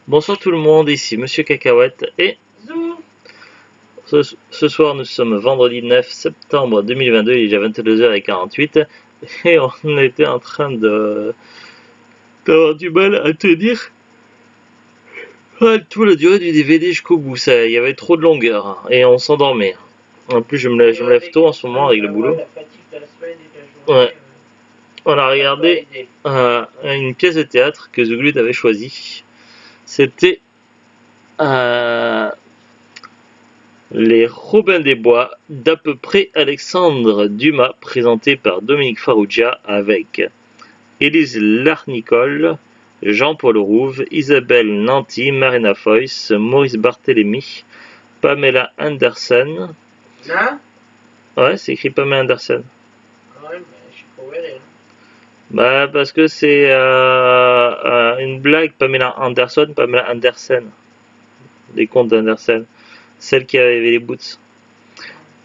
Bonsoir tout le monde, ici Monsieur Cacahuète et Zou. ce soir nous sommes vendredi 9 septembre 2022, il est déjà 22h48 et on était en train d'avoir du mal à tenir toute la durée du DVD jusqu'au bout, il y avait trop de longueur et on s'endormait. En plus je me lève tôt en ce moment avec le boulot. La fatigue de la semaine et de la journée. Ouais. On a regardé une pièce de théâtre que The Glut avait choisie. C'était Les Robins des Bois d'à peu près Alexandre Dumas, présenté par Dominique Farrugia avec Élise Larnicole, Jean-Paul Rouve, Isabelle Nanty, Marina Foïs, Maurice Barthélémy, Pamela Anderson. Là. Ouais, c'est écrit Pamela Anderson. Ouais, mais je suis pas ouvert. Bah, parce que c'est une blague, Pamela Anderson, des contes d'Andersen, celle qui avait les boots.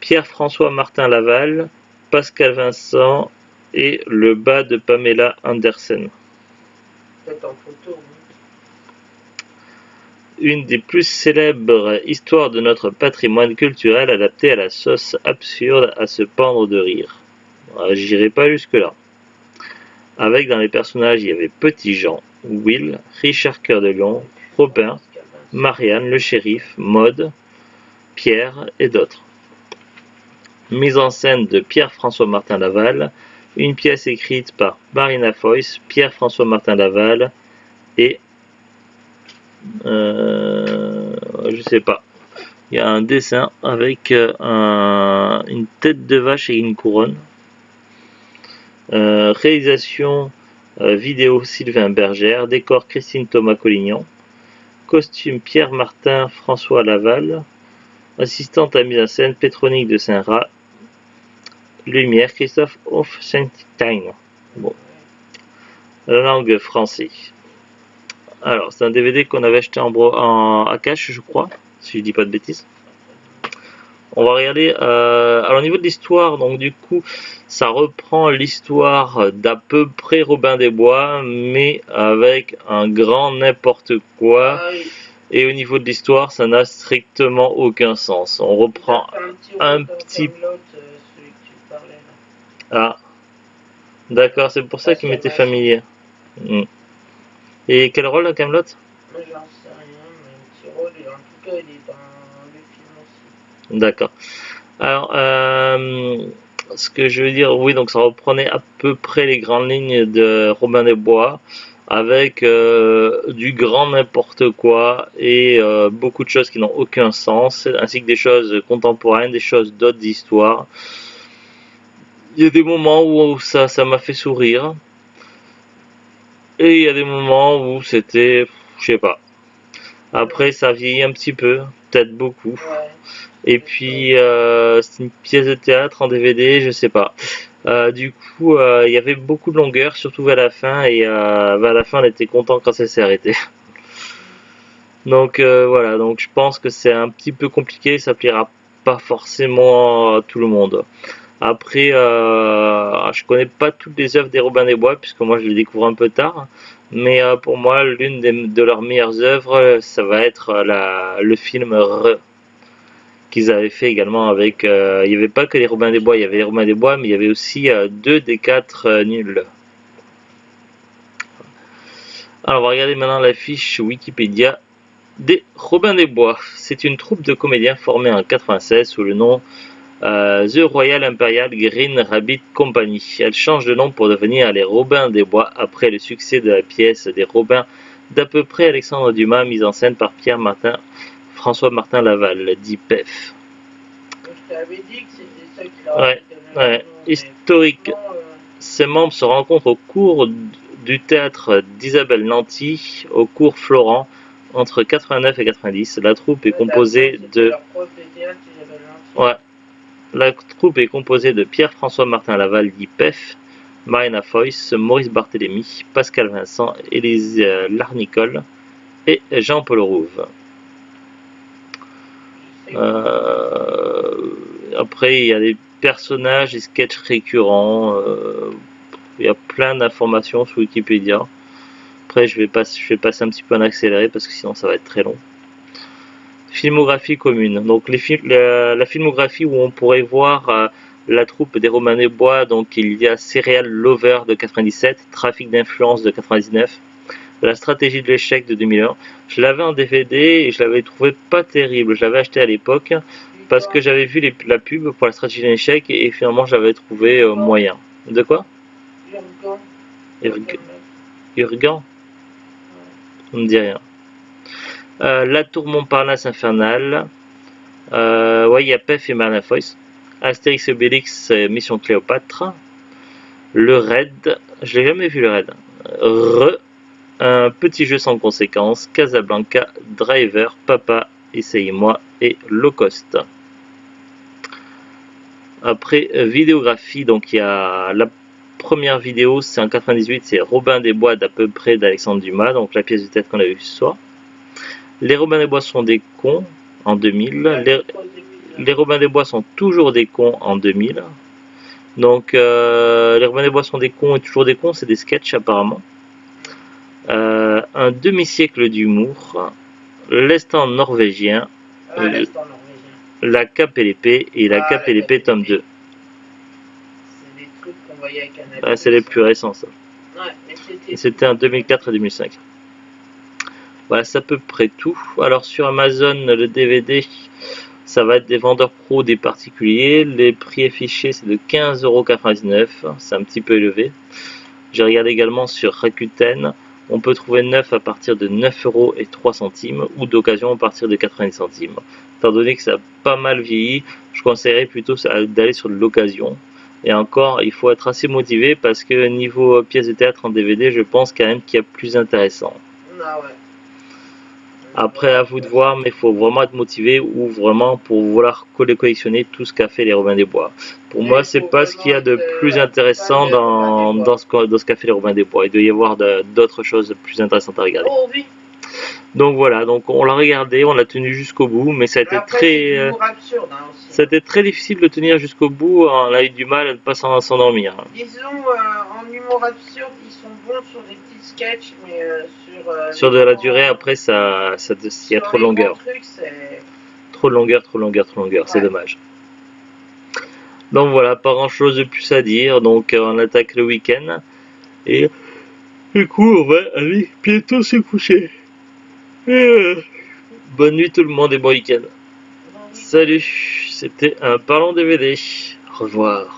Pierre-François Martin Laval, Pascal Vincent et le bas de Pamela Andersen. Peut-être en photo. Une des plus célèbres histoires de notre patrimoine culturel adaptée à la sauce absurde à se pendre de rire. J'irai pas jusque-là. Avec dans les personnages, il y avait Petit Jean, Will, Richard Cœur de Lion, Robin, Marianne, le shérif, Maude, Pierre et d'autres. Mise en scène de Pierre-François Martin Laval, une pièce écrite par Marina Foïs, Pierre-François Martin Laval et je sais pas. Il y a un dessin avec une tête de vache et une couronne. Réalisation vidéo Sylvain Bergère, décor Christine Thomas-Collignon, costume Pierre Martin François Laval, assistante à mise en scène Pétronique de Saint-Rat, lumière Christophe Hofstein. Bon. La langue français. Alors, c'est un DVD qu'on avait acheté à cash, je crois, si je dis pas de bêtises. On va regarder. Alors, au niveau de l'histoire, donc du coup, ça reprend l'histoire d'à peu près Robin des Bois, mais avec un grand n'importe quoi. Ah, oui. Et au niveau de l'histoire, ça n'a strictement aucun sens. On reprend un petit. Celui que tu parlais, là. Ah, d'accord, c'est pour ça qu'il m'était familier. Et quel rôle à Camelot? Moi, j'en sais rien, mais un petit rôle, et en tout cas, il est dans le film aussi. D'accord. Alors, ce que je veux dire, oui, donc ça reprenait à peu près les grandes lignes de Robin des Bois, avec du grand n'importe quoi et beaucoup de choses qui n'ont aucun sens, ainsi que des choses contemporaines, des choses d'autres histoires. Il y a des moments où ça m'a fait sourire, et il y a des moments où c'était, je sais pas. Après, ça vieillit un petit peu, peut-être beaucoup. Ouais. Et puis, c'est une pièce de théâtre en DVD, je sais pas. Du coup, il y avait beaucoup de longueur, surtout vers la fin, et vers la fin, on était content quand ça s'est arrêté. Donc voilà, donc je pense que c'est un petit peu compliqué, ça plaira pas forcément à tout le monde. Après, je connais pas toutes les œuvres des Robins des Bois, puisque moi je les découvre un peu tard. Mais pour moi, l'une de leurs meilleures œuvres, ça va être le film qu'ils avaient fait également avec. Il n'y avait pas que les Robins des Bois, il y avait les Robins des Bois, mais il y avait aussi 2 des 4 nuls. Alors, on va regarder maintenant la fiche Wikipédia des Robins des Bois. C'est une troupe de comédiens formée en 96 sous le nom The Royal Imperial Green Rabbit Company. Elle change de nom pour devenir les Robins des Bois après le succès de la pièce des Robins d'à peu près Alexandre Dumas, mise en scène par François Martin Laval, dit PEF. Je t'avais dit que c'était ça qui leur Ouais, ouais. Historique. Ses membres se rencontrent au cours du théâtre d'Isabelle Nanty, au cours Florent, entre 89 et 90. La troupe est composée de. Ouais. La troupe est composée de Pierre-François Martin Laval, dit PEF, Marina Foïs, Maurice Barthélémy, Pascal Vincent, Élise Larnicole et Jean-Paul Rouve. Après, il y a des personnages, des sketchs récurrents. Il y a plein d'informations sur Wikipédia. Après, je vais passer un petit peu en accéléré parce que sinon ça va être très long. Filmographie commune. Donc la filmographie où on pourrait voir la troupe des Robins des Bois. Donc il y a Serial Lover de 97, Trafic d'influence de 99, La stratégie de l'échec de 2001. Je l'avais en DVD et je l'avais trouvé pas terrible. Je l'avais acheté à l'époque parce que j'avais vu la pub pour la stratégie de l'échec et finalement j'avais trouvé moyen. De quoi? Urgan? On ne dit rien. La Tour Montparnasse Infernale. Ouais, il y a Pef et Martin Foïs. Astérix et Obélix, Mission Cléopâtre. Le Raid. Je l'ai jamais vu le Raid. Un petit jeu sans conséquences. Casablanca, Driver, Papa, Essayez-moi et Low Cost. Après, vidéographie. Donc il y a la première vidéo, c'est en 98, c'est Robin des Bois d'à peu près d'Alexandre Dumas. Donc la pièce de tête qu'on a vue ce soir. Les Robins des Bois sont des cons en 2000. Les Robins des Bois sont toujours des cons en 2000. Donc les Robins des Bois sont des cons et toujours des cons, c'est des sketchs apparemment. Un demi-siècle d'humour. L'Estant norvégien. La Cape et l'épée et la Cape et l'épée tome 2. C'est des trucs qu'on voyait avec un c'est les plus récents ça. Ouais, c'était en 2004 et 2005. Voilà, c'est à peu près tout. Alors sur Amazon, le DVD, ça va être des vendeurs pro, des particuliers. Les prix affichés, c'est de 15,99 €. C'est un petit peu élevé. J'ai regardé également sur Rakuten. On peut trouver neuf à partir de 9,03 € ou d'occasion à partir de 90 centimes. Étant donné que ça a pas mal vieilli, je conseillerais plutôt d'aller sur de l'occasion. Et encore, il faut être assez motivé parce que niveau pièce de théâtre en DVD, je pense quand même qu'il y a plus intéressant. Ah ouais. Après, à vous de voir, mais il faut vraiment être motivé ou vraiment pour vouloir collectionner tout ce qu'a fait les Robins des Bois. Pour moi, c'est pas ce qu'il y a de plus intéressant dans ce qu'a fait les Robins des Bois. Il doit y avoir d'autres choses plus intéressantes à regarder. Oh oui. Donc voilà, donc on l'a regardé, on l'a tenu jusqu'au bout, mais ça a été absurde, hein, aussi. Ça a été très difficile de tenir jusqu'au bout. On a eu du mal à ne pas s'endormir. Disons, en humour absurde, ils sont bons sur des petits sketchs, mais sur de la durée, après, il y a trop de longueur. Trop de longueur, c'est dommage. Donc voilà, pas grand chose de plus à dire. Donc on attaque le week-end. Et du coup, on va aller bientôt se coucher. Bonne nuit tout le monde et bon week-end. Salut, c'était un Parlons DVD. Au revoir.